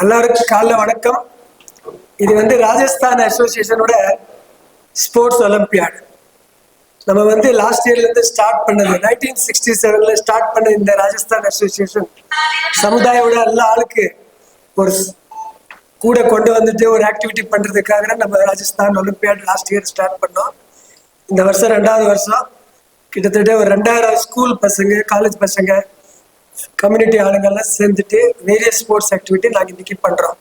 எல்லாருக்கும் காலைல வணக்கம். இது வந்து ராஜஸ்தான் அசோசியேஷனோட ஸ்போர்ட்ஸ் ஒலிம்பியாட். நம்ம வந்து லாஸ்ட் இயர்லேருந்து ஸ்டார்ட் பண்ணது 1967 ஸ்டார்ட் பண்ண இந்த ராஜஸ்தான் அசோசியேஷன் சமுதாயோட எல்லா ஆளுக்கு ஒரு கூட கொண்டு வந்துட்டு ஒரு ஆக்டிவிட்டி பண்ணுறதுக்காக நம்ம Rajasthan olympiad last year start பண்ணோம். இந்த வருஷம் 2வது வருஷம். கிட்டத்தட்ட ஒரு 2000 ஸ்கூல் பசங்க, காலேஜ் பசங்க, கம்யூனிட்டி ஆளுங்கள்லாம் சேர்ந்துட்டு வேரியஸ் ஸ்போர்ட்ஸ் ஆக்டிவிட்டி நாங்கள் இன்னைக்கு பண்ணுறோம்.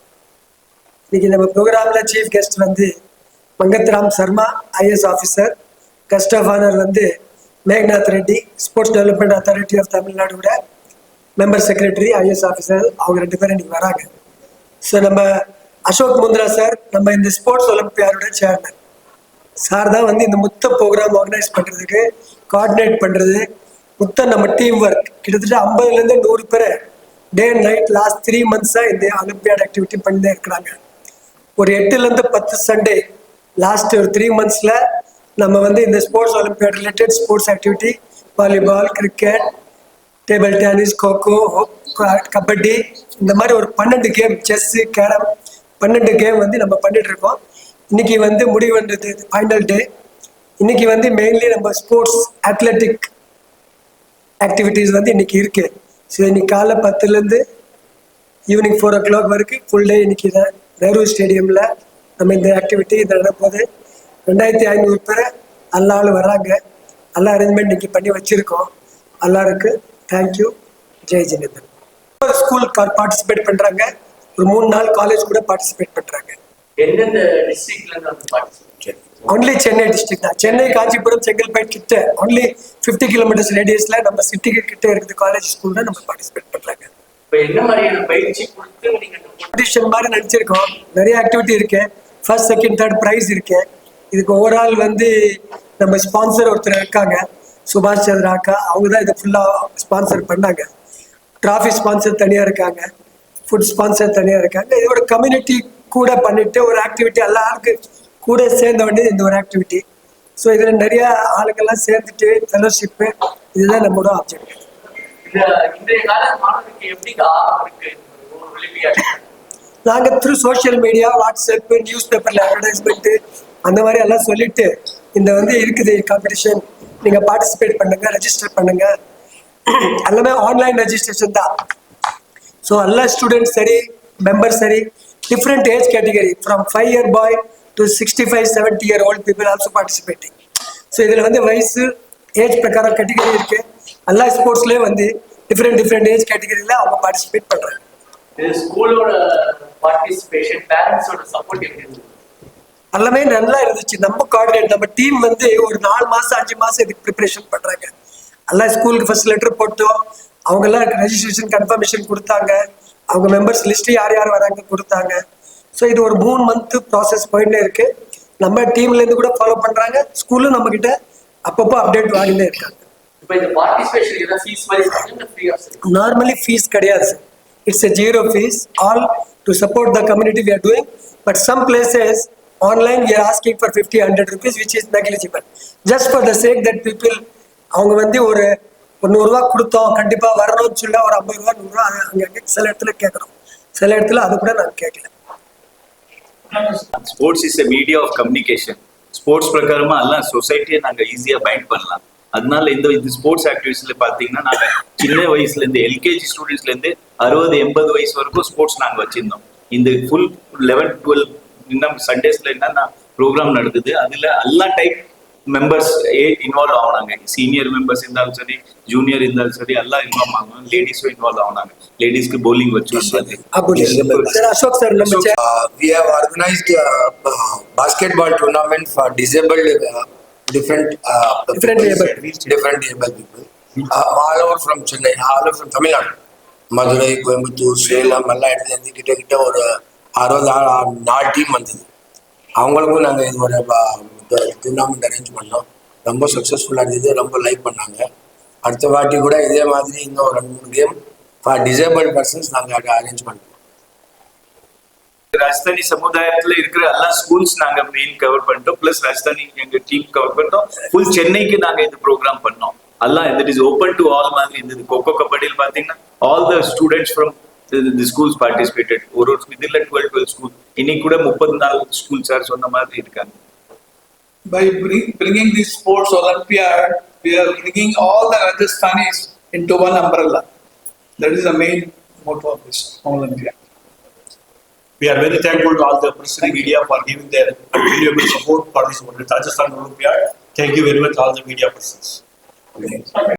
இன்னைக்கு நம்ம ப்ரோக்ராமில் சீஃப் கெஸ்ட் வந்து Mangatram Sharma, IAS officer. Guest of honour வந்து Meghnath Reddy, sports development authority of தமிழ்நாடோட மெம்பர் செக்ரட்டரி, ஐஏஎஸ் ஆஃபீஸர். அவங்க 2 பேரும் இன்னைக்கு வராங்க. ஸோ நம்ம அசோக் முந்திரா சார், நம்ம இந்த ஸ்போர்ட்ஸ் ஒலிம்பியாடோட சேர்மன் சார் தான் வந்து இந்த மொத்த ப்ரோக்ராம் ஆர்கனைஸ் பண்ணுறதுக்கு, கோஆர்டினேட் பண்ணுறது, மொத்த நம்ம டீம் ஒர்க். கிட்டத்தட்ட 50லேருந்து 100 பேர் டே அண்ட் நைட் லாஸ்ட் 3 மந்த்ஸாக இந்த ஒலிம்பியாட் ஆக்டிவிட்டி பண்ணிட்டே இருக்கிறாங்க. ஒரு 8லேருந்து 10 சண்டே லாஸ்ட் ஒரு 3 மந்த்ஸில் நம்ம வந்து இந்த sports olympiad related sports activity, volleyball, cricket, table tennis, kho kho, kabaddi, இந்த மாதிரி ஒரு 12 கேம், செஸ்ஸு, கேரம், 12 கேம் வந்து நம்ம பண்ணிட்டு இருக்கோம். இன்னைக்கு வந்து முடிவு வந்தது ஃபைனல் டே. இன்னைக்கு வந்து மெயின்லி நம்ம ஸ்போர்ட்ஸ் அத்லெட்டிக் ஆக்டிவிட்டீஸ் வந்து இன்னைக்கு இருக்கு. ஸோ இன்னைக்கு காலைல 10லேருந்து ஈவினிங் 4 o'clock வரைக்கும் ஃபுல் டே இன்னைக்கு தான் நேரு ஸ்டேடியமில் நம்ம இந்த ஆக்டிவிட்டி இதை நடப்போது. 2500 பேர் எல்லாரும் வராங்க. எல்லா அரேஞ்ச்மெண்ட் இன்னைக்கு பண்ணி வச்சிருக்கோம். எல்லாருக்கும் தேங்க்யூ. ஜெய் ஜினேந்திரன். ஸ்கூல் பார்ட்டிசிபேட் பண்ணுறாங்க. ஒரு 3 நாள் காலேஜ் கூட பார்ட்டிசிபேட் பண்ணுறாங்க. ஒன்லி சென்னை டிஸ்ட்ரிக்ட் தான். சென்னை, காஞ்சிபுரம், செங்கல்பேட் கிட்ட ஒன்லி 50 கிலோமீட்டர்ஸ் ரேடியஸ்ல நம்ம சிட்டிக்கு கிட்ட இருக்குது காலேஜ், ஸ்கூல் தான் நம்ம பார்ட்டிசிபேட் பண்றாங்க. காம்படிஷன் மாதிரி நினைச்சிருக்கோம். நிறைய ஆக்டிவிட்டி இருக்கு. ஃபர்ஸ்ட், செகண்ட், தேர்ட் பிரைஸ் இருக்கு. இதுக்கு ஓவரால் வந்து நம்ம ஸ்பான்சர் ஒருத்தர் இருக்காங்க, சுபாஷ் சந்திரா அக்கா. அவங்க தான் இதை ஃபுல்லா ஸ்பான்சர் பண்ணாங்க. டிராஃபி ஸ்பான்சர் தனியா இருக்காங்க, ஃபுட் ஸ்பான்சர் தனியா இருக்காங்க. இதோட கம்யூனிட்டி கூட பண்ணிட்டு ஒரு ஆக்டிவிட்டி எல்லாருக்கும் கூட சேர்ந்த வேண்டியது இந்த ஒரு ஆக்டிவிட்டி. ஸோ இதில் நிறைய ஆளுங்கள்லாம் சேர்ந்துட்டு ஃபெலோஷிப்பு, இதுதான் நம்மளோட ஆப்ஜெக்ட். நாங்கள் through social media, WhatsApp, news பேப்பரில் அட்வர்டைஸ்மெண்ட்டு அந்த மாதிரி எல்லாம் சொல்லிட்டு இந்த வந்து இருக்குது காம்படிஷன், நீங்கள் பார்ட்டிசிபேட் பண்ணுங்க, ரெஜிஸ்டர் பண்ணுங்க. எல்லாமே ஆன்லைன் ரெஜிஸ்ட்ரேஷன் தான். ஸோ எல்லா ஸ்டூடெண்ட்ஸ் சரி, மெம்பர்ஸ் சரி, different age category from 5-year boy to 65-70-year-old people also participating. So இதில் வந்து வயசு, ஏஜ் பிரகாரம் கேட்டகரி இருக்கு. எல்லா ஸ்போர்ட்ஸ்லேயே வந்து டிஃப்ரெண்ட் ஏஜ் கேட்டகரியில் அவங்க பார்ட்டிசிபேட் பண்ணுறாங்க. ஸ்கூலோட பார்ட்டிசிபேஷன், பேரண்ட்ஸோட சப்போர்ட் எப்படி இருந்துச்சு? எல்லாமே நல்லா இருந்துச்சு. நம்ம கோஆர்டினேட், நம்ம டீம் வந்து ஒரு 4 மாதம் 5 மாதம் இதுக்கு ப்ரிப்பரேஷன் பண்ணுறாங்க. எல்லா ஸ்கூலுக்கு ஃபர்ஸ்ட் லெட்டர் போட்டோம். அவங்கெல்லாம் ரெஜிஸ்ட்ரேஷன் கன்ஃபர்மேஷன் கொடுத்தாங்க. அவங்க மெம்பர்ஸ் லிஸ்ட் யார் யார் வராங்க கொடுத்தாங்க. ஸோ இது ஒரு 3 மந்த் ப்ராசஸ் போயிட்டே இருக்கு. நம்ம டீம்லேருந்து கூட ஃபாலோ பண்ணுறாங்க. ஸ்கூலும் நம்ம கிட்ட அப்பப்போ அப்டேட் வாங்கிட்டே இருக்காங்க. நார்மலி ஃபீஸ் கிடையாது. It's a 0 fees, all to support the community we are doing. But some places online we are asking for 50-100 rupees, which is negligible. Just for the sake that people, அவங்க வந்து ஒரு 100 ரூபா கொடுத்தோம், கண்டிப்பா வரணும்னு சொல்ல ஒரு 50 ரூபா 100 ரூபா அங்க சில இடத்துல கேட்கறோம், சில இடத்துல அது கூட நான் கேட்கல. Sports is a media of communication. Sports பிரகாரமா எல்லாம் சொசைட்டியை நாங்க ஈஸியா பைண்ட் பண்ணலாம். அதனால இந்த ஸ்போர்ட்ஸ் ஆக்டிவிட்டிஸ்ல பாத்தீங்கன்னா நாங்க சின்ன வயசுல இருந்து எல்கேஜி ஸ்டூடெண்ட்ஸ்ல இருந்து 60-80 வயசு வரைக்கும் ஸ்போர்ட்ஸ் நாங்க வச்சிருந்தோம். இந்த ஃபுல் 11-12 இன்னும் சண்டேஸ்ல என்னன்னா ப்ரோக்ராம் நடக்குது. அதுல எல்லா டைப் மெம்பர்ஸ் இன்வால்வ் ஆனாங்க. சீனியர் மெம்பர்ஸ் இருந்தாலும் சரி, ஜூனியர் இருந்தாலும் சரி, எல்லாம் இன்வால்வ் ஆனாங்க. லேடிஸும் இன்வால்வ் ஆனாங்க. லேடிஸ்க்கு bowling வச்சு Ashok sir, we have organized a basketball tournament for disabled different able people all over from Chennai, all over from Tamil Nadu, Madurai, Coimbatore, Salem எல்லாம் எடுத்து கிட்ட ஒரு 64 டீம் வந்தது. அவங்களுக்கும் நாங்கள் இது ஒரு டூர்னாமெண்ட் அரேஞ்ச் பண்ணோம். ரொம்ப சக்ஸஸ்ஃபுல்லாக இருந்தது. ரொம்ப லைக் பண்ணாங்க. அடுத்த வாட்டி கூட இதே மாதிரி இன்னும் 2-3 கேம் ஃபார் டிசேபிள்ட் பர்சன்ஸ் நாங்கள் அரேஞ்ச் பண்ணோம். ராஜஸ்தானி சமுதாயத்துல இருக்கிற எல்லா ஸ்கூல்ஸ் நாங்க மெயின் கவர் பண்ணிட்டோம். பிளஸ் ராஜஸ்தானி எங்க டீம் கவர் பண்ணிட்டோம். ஃபுல் சென்னைக்கு நாங்க இந்த ப்ரோக்ராம் பண்ணோம். எல்லாம் it is open to all மாதிரி இருந்தது. கோகோ கபடியில் பாத்தீங்கன்னா all the students from the schools participated. ஒரு இதில் 12 ஸ்கூல் இன்னைக்கு கூட 34 ஸ்கூல் சார் சொன்ன மாதிரி இருக்காங்க. By bringing this sports Olympiad, we are bringing all the Rajasthanis into one umbrella. That is the main motto of this Olympiad. We are very thankful to all the press and media for giving their valuable support for this Rajasthan Olympiad. Thank you very much, all the media persons.